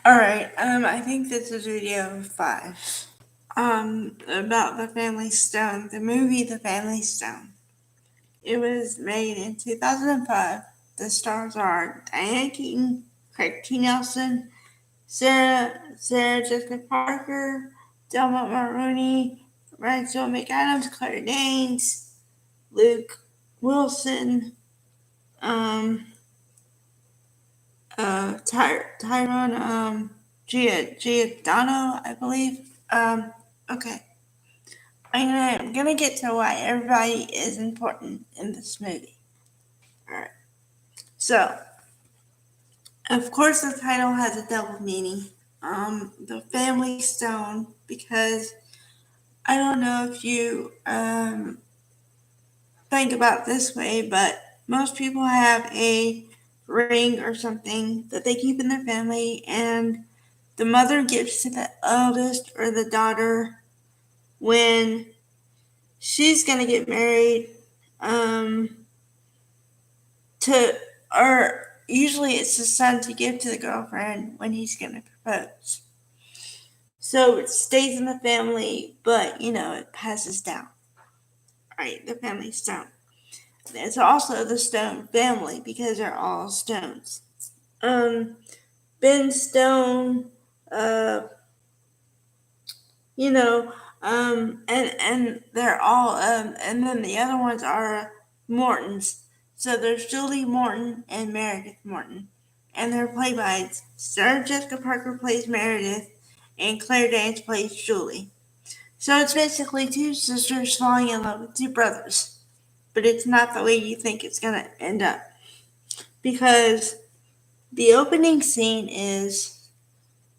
Alright, I think this is video 5. About The Family Stone, the movie The Family Stone. It was made in 2005. The stars are Diane Keaton, Craig T. Nelson, Sarah Jessica Parker, Delma Mulroney, Rachel McAdams, Claire Danes, Luke Wilson, Tyrone Giordano, I believe. Okay. I'm gonna get to why everybody is important in this movie. Alright. So, of course, the title has a double meaning. The Family Stone, because I don't know if you think about this way, but most people have a ring or something that they keep in their family, and the mother gives to the eldest or the daughter when she's gonna get married, or usually it's the son to give to the girlfriend when he's gonna propose. So it stays in the family, but it passes down. Right, the family stone. It's also the Stone family because they're all stones. Ben Stone, and they're all, and then the other ones are Mortons. So there's Julie Morton and Meredith Morton, and they're played by Sarah Jessica Parker plays Meredith, and Claire Danes plays Julie. So it's basically two sisters falling in love with two brothers, but it's not the way you think it's gonna end up, because the opening scene is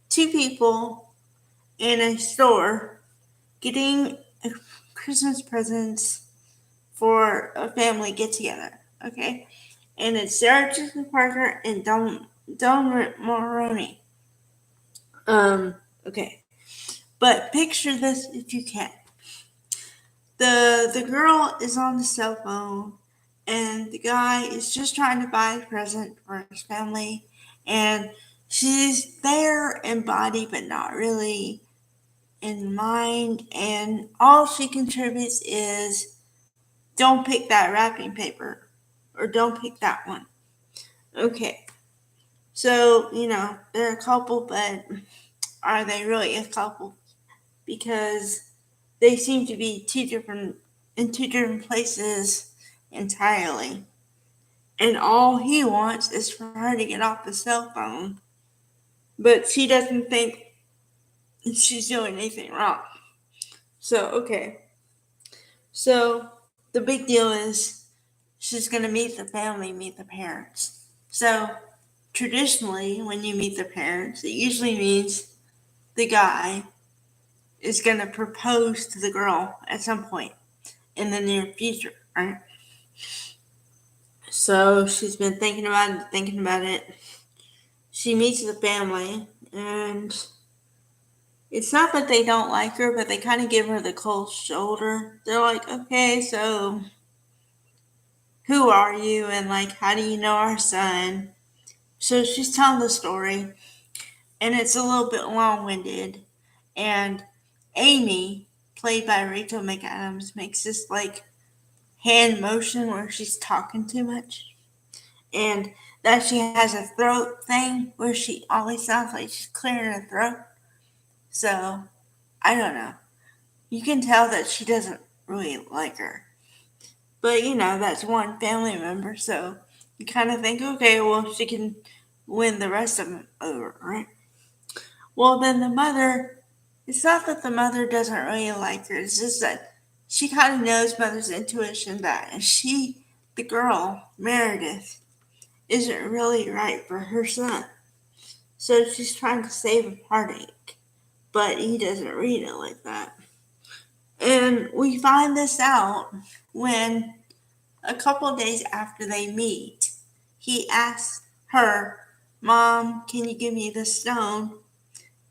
two people in a store getting Christmas presents for a family get together, okay? And it's Sarah Jessica Parker and Don Mulroney. Okay. But picture this if you can. The girl is on the cell phone, and the guy is just trying to buy a present for his family, and she's there in body but not really in mind, and all she contributes is don't pick that wrapping paper, or don't pick that one. Okay, so they're a couple, but are they really a couple? Because they seem to be in two different places entirely, and all he wants is for her to get off the cell phone, but she doesn't think she's doing anything wrong. So the big deal is she's going to meet the family, meet the parents. So traditionally, when you meet the parents, it usually means the guy is going to propose to the girl at some point in the near future, right? So she's been thinking about it. She meets the family, and it's not that they don't like her, but they kind of give her the cold shoulder. They're like, okay, so who are you? And how do you know our son? So she's telling the story, and it's a little bit long-winded. And Amy, played by Rachel McAdams, makes this hand motion where she's talking too much, and that she has a throat thing where she always sounds like she's clearing her throat. So I don't know. You can tell that she doesn't really like her, but that's one family member, so you kind of think, okay, well, she can win the rest of them over, right? Well, then the mother, it's not that the mother doesn't really like her, it's just that she kind of knows mother's intuition that the girl, Meredith, isn't really right for her son. So she's trying to save him heartache, but he doesn't read it like that. And we find this out when a couple days after they meet, he asks her, Mom, can you give me the stone?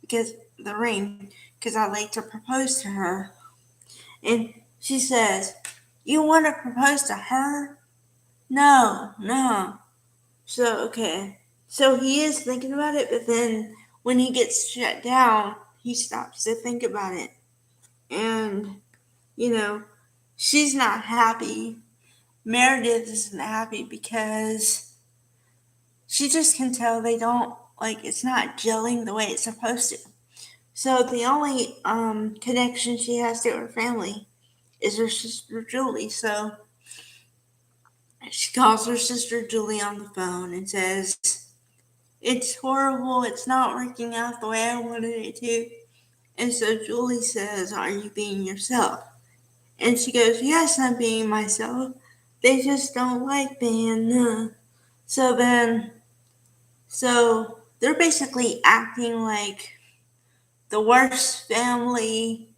Because the ring, because I'd like to propose to her. And she says, you want to propose to her? No. So, okay. So he is thinking about it, but then when he gets shut down, he stops to think about it. And, she's not happy. Meredith isn't happy because she just can tell they don't, it's not gelling the way it's supposed to. So the only connection she has to her family is her sister Julie. So she calls her sister Julie on the phone and says, "It's horrible. It's not working out the way I wanted it to." And so Julie says, "Are you being yourself?" And she goes, "Yes, I'm being myself. They just don't like being." So they're basically acting like the worst family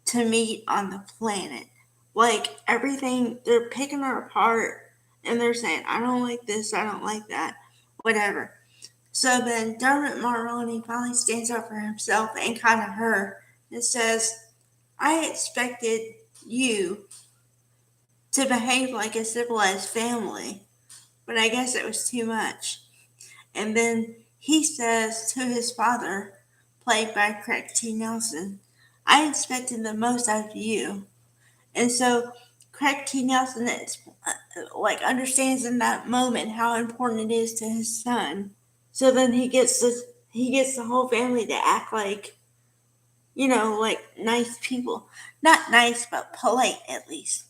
to meet on the planet. Like everything, they're picking her apart and they're saying, "I don't like this, I don't like that, whatever." So then Dermot Mulroney finally stands up for himself and kind of her and says, "I expected you to behave like a civilized family, but I guess it was too much." And then he says to his father, played by Craig T. Nelson, "I expected the most out of you." And so Craig T. Nelson understands in that moment how important it is to his son. So then he gets the whole family to act like, like nice people. Not nice, but polite at least.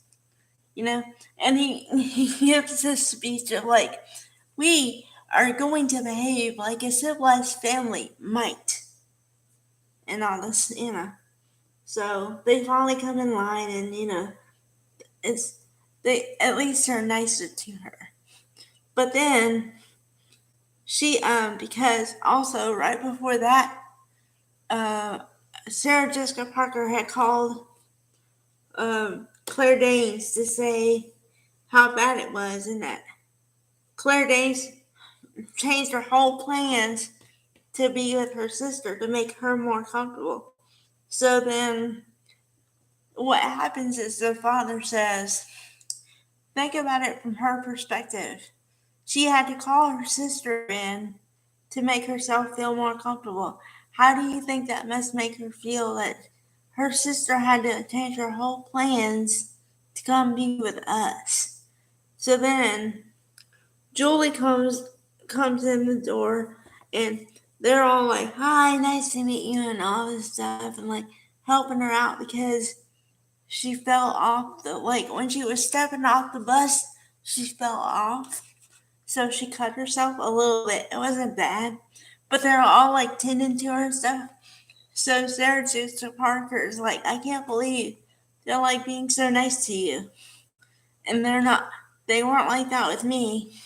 And he gives this speech of like, "We are going to behave like a civilized family might," and all this. So they finally come in line, and it's they at least are nicer to her. But then she because also right before that, Sarah Jessica Parker had called Claire Danes to say how bad it was, and that Claire Danes changed her whole plans to be with her sister to make her more comfortable. So then what happens is the father says, think about it from her perspective. She had to call her sister in to make herself feel more comfortable. How do you think that must make her feel that her sister had to change her whole plans to come be with us? So then Julie comes in the door, and they're all like, "Hi, nice to meet you," and all this stuff, and helping her out because she fell off when she was stepping off the bus, she fell off. So she cut herself a little bit. It wasn't bad, but they're all tending to her and stuff. So Sarah Jessica Parker is like, "I can't believe they're being so nice to you," and they weren't like that with me.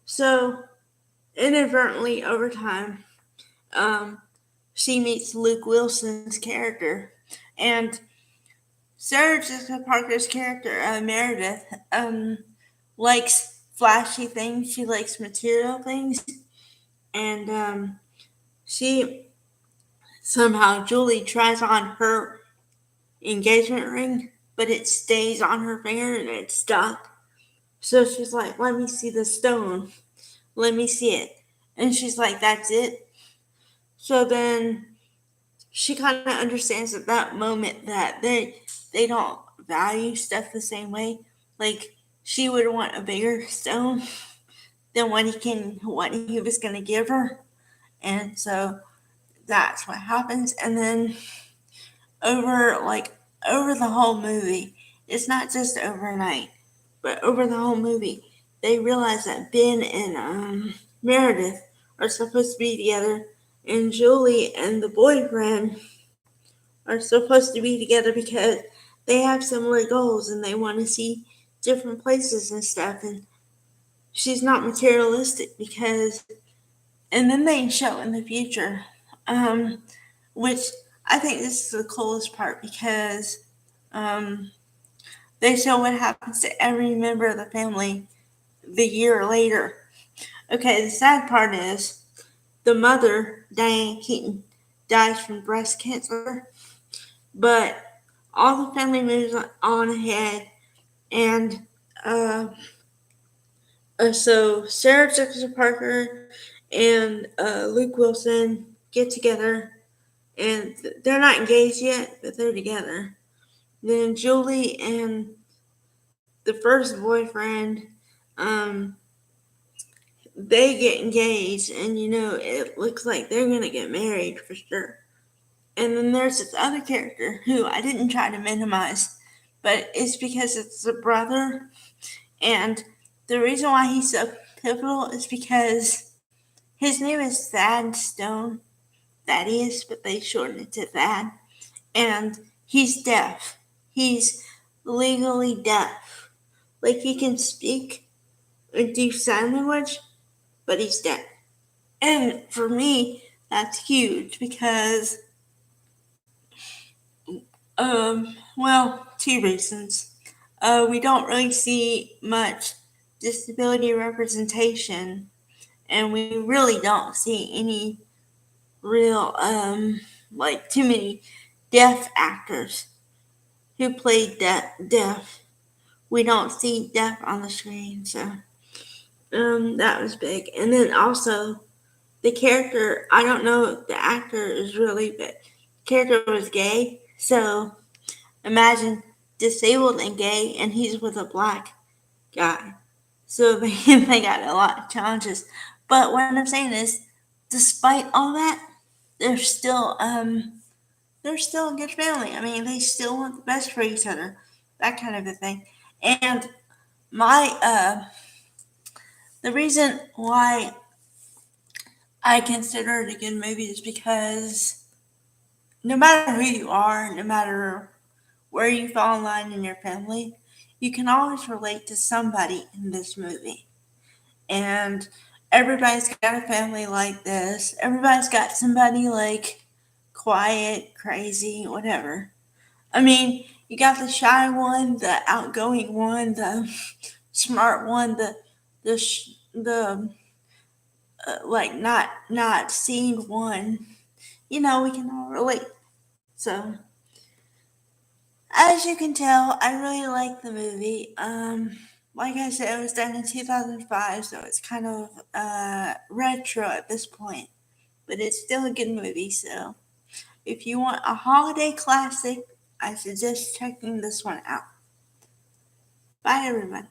So inadvertently over time, she meets Luke Wilson's character, and Sarah Jessica Parker's character, Meredith, likes flashy things. She likes material things, and she somehow Julie tries on her engagement ring, but it stays on her finger and it's stuck. So she's like, "Let me see the stone. Let me see it." And she's like, "That's it." So then she kind of understands at that moment that they don't value stuff the same way. Like she would want a bigger stone than what he was gonna give her, and so that's what happens. And then over over the whole movie, it's not just overnight, but over the whole movie, they realize that Ben and Meredith are supposed to be together, and Julie and the boyfriend are supposed to be together because they have similar goals and they want to see different places and stuff. And she's not materialistic because, and then they show in the future, which I think this is the coolest part because they show what happens to every member of the family the year later. Okay, the sad part is the mother, Diane Keaton, dies from breast cancer, but all the family moves on ahead, and so Sarah Jessica Parker and Luke Wilson get together, and they're not engaged yet, but they're together. Then Julie and the first boyfriend, um, they get engaged, and it looks like they're gonna get married for sure. And then there's this other character who I didn't try to minimize, but it's because it's a brother, and the reason why he's so pivotal is because his name is Thad Stone, Thaddeus, but they shortened it to Thad, and he's deaf. He's legally deaf. Like he can speak and do sign language, but he's deaf. And for me, that's huge because, well, two reasons. We don't really see much disability representation, and we really don't see any real, like too many deaf actors who play deaf. We don't see deaf on the screen, so that was big. And then also the character, I don't know if the actor is really, but the character was gay. So imagine disabled and gay, and he's with a black guy. So they got a lot of challenges. But what I'm saying is, despite all that, they're still a good family. I mean, they still want the best for each other, that kind of a thing. And my the reason why I consider it a good movie is because no matter who you are, no matter where you fall in line in your family, you can always relate to somebody in this movie. And everybody's got a family like this. Everybody's got somebody like quiet, crazy, whatever. I mean, you got the shy one, the outgoing one, the smart one, the like not seeing one. We can all relate. So as you can tell, I really like the movie. Like I said, it was done in 2005, so it's kind of retro at this point, but it's still a good movie. So if you want a holiday classic, I suggest checking this one out. Bye, everyone.